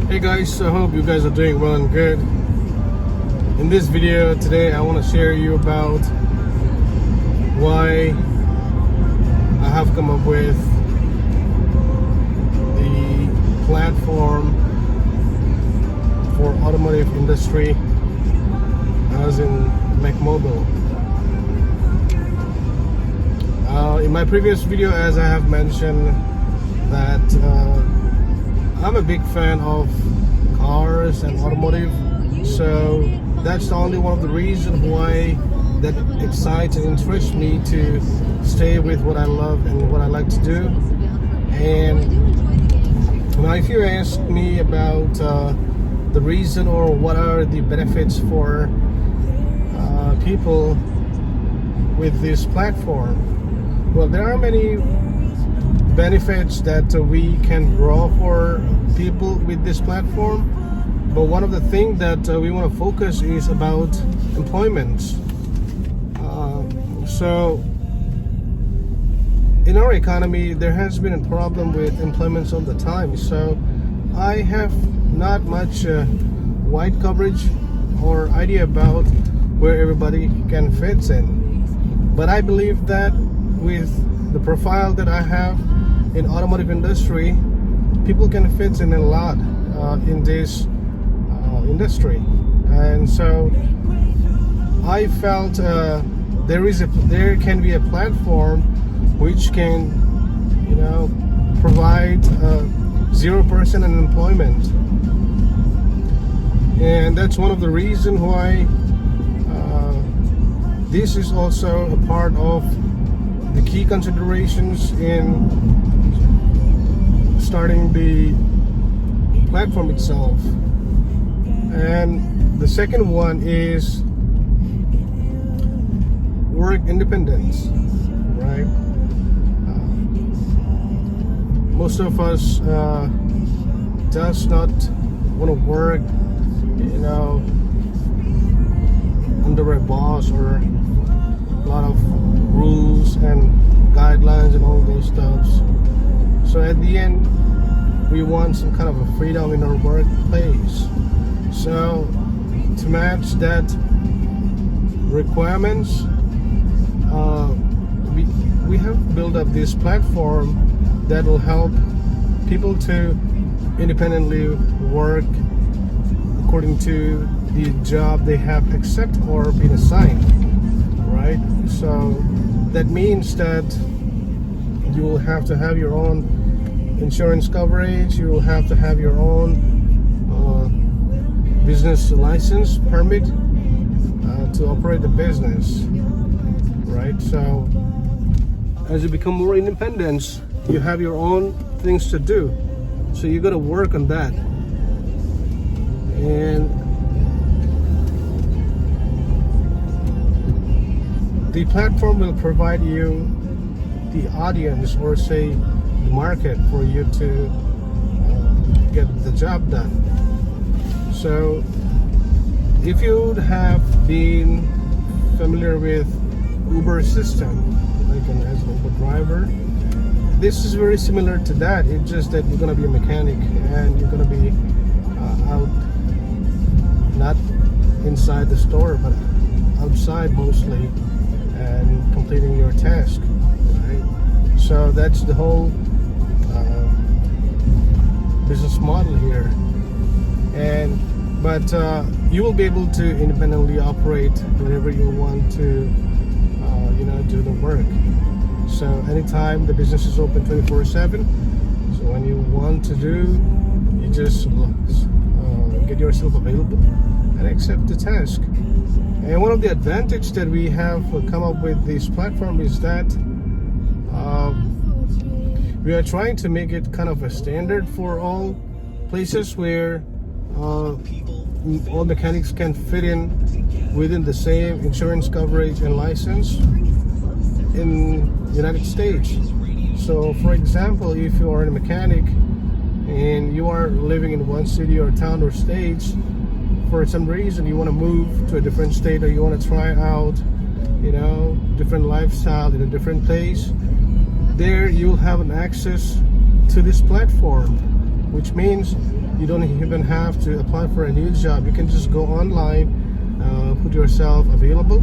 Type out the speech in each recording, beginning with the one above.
Hey guys, I hope you guys are doing well and good. In this video today I want to share you about why I have come up with the platform for automotive industry as in MacMobile. In my previous video, as I have mentioned, that I'm a big fan of cars and automotive, so that's the only one of the reasons why that excites and interests me to stay with what I love and what I like to do. And now if you ask me about the reason or what are the benefits for people with this platform, well, there are many benefits that we can draw for people with this platform, but one of the things that we want to focus is about employment. So in our economy there has been a problem with employment all the time, so I have not much wide coverage or idea about where everybody can fit in, but I believe that with the profile that I have in automotive industry, people can fit in a lot in this industry. And so I felt there can be a platform which can, provide 0% unemployment, and that's one of the reasons why this is also a part of the key considerations in starting the platform itself. And the second one is work independence, right? Most of us does not want to work, under a boss or a lot of rules and guidelines and all those stuff. So at the end, we want some kind of a freedom in our workplace. So to match that requirements, we have built up this platform that will help people to independently work according to the job they have accepted or been assigned, right? So that means that you will have to have your own insurance coverage, you will have to have your own business license permit to operate the business, right? So as you become more independent, you have your own things to do, so you got to work on that. And the platform will provide you the audience, or say the market, for you to get the job done. So if you have been familiar with Uber system, like as an Uber driver, this is very similar to that. It's just that you're going to be a mechanic and you're going to be out, not inside the store, but outside mostly, and completing your task, right? So that's the whole business model here. But you will be able to independently operate whenever you want to do the work. So anytime the business is open 24/7, so when you want to do, you just get yourself available and accept the task. And one of the advantages that we have come up with this platform is that we are trying to make it kind of a standard for all places where all mechanics can fit in within the same insurance coverage and license in United States. So for example, if you are a mechanic and you are living in one city or town or state, for some reason you want to move to a different state, or you want to try out different lifestyle in a different place, there you'll have an access to this platform which means you don't even have to apply for a new job. You can just go online, put yourself available,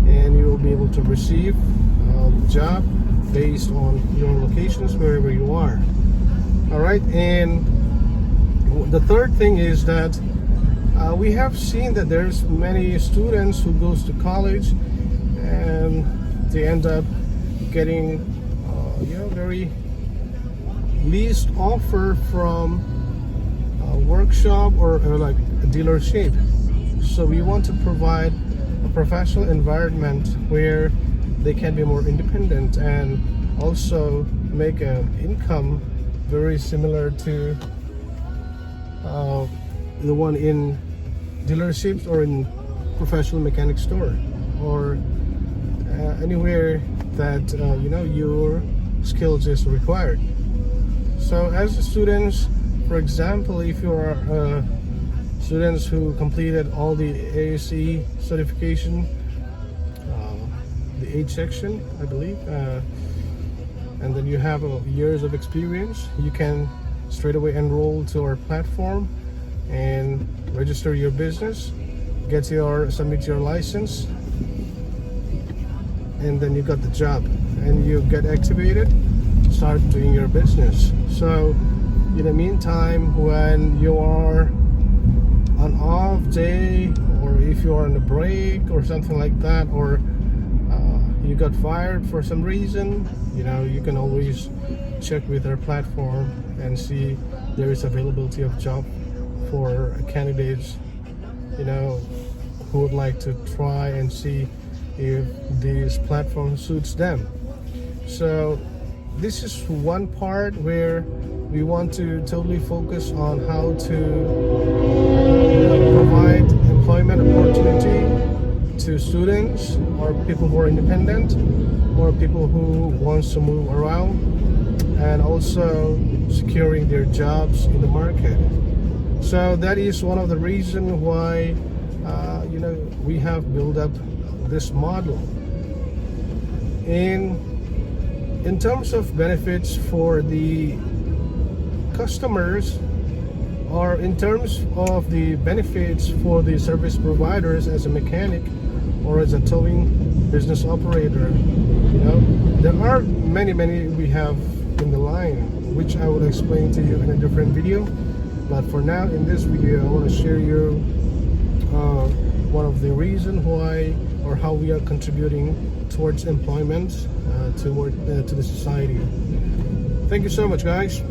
and you will be able to receive the job based on your locations wherever you are. All right, and the third thing is that we have seen that there's many students who goes to college and they end up getting very least offer from a workshop or like a dealership. So we want to provide a professional environment where they can be more independent and also make an income very similar to the one in dealerships or in professional mechanic store, or anywhere that your skills is required. So as students, for example, if you are students who completed all the ASE certification, the age section, I believe, and then you have years of experience, you can straight away enroll to our platform and register your business, submit your license, and then you got the job and you get activated, start doing your business. So in the meantime, when you are on off day, or if you are on a break or something like that, or you got fired for some reason, you can always check with our platform and see there is availability of job for candidates who would like to try and see if this platform suits them. So this is one part where we want to totally focus on how to provide employment opportunity to students or people who are independent or people who wants to move around, and also securing their jobs in the market. So that is one of the reasons why we have built up this model. In terms of benefits for the customers, or in terms of the benefits for the service providers as a mechanic or as a towing business operator, there are many we have in the line, which I will explain to you in a different video. But for now, in this video, I want to share you one of the reasons why or how we are contributing towards employment to the society. Thank you so much, guys.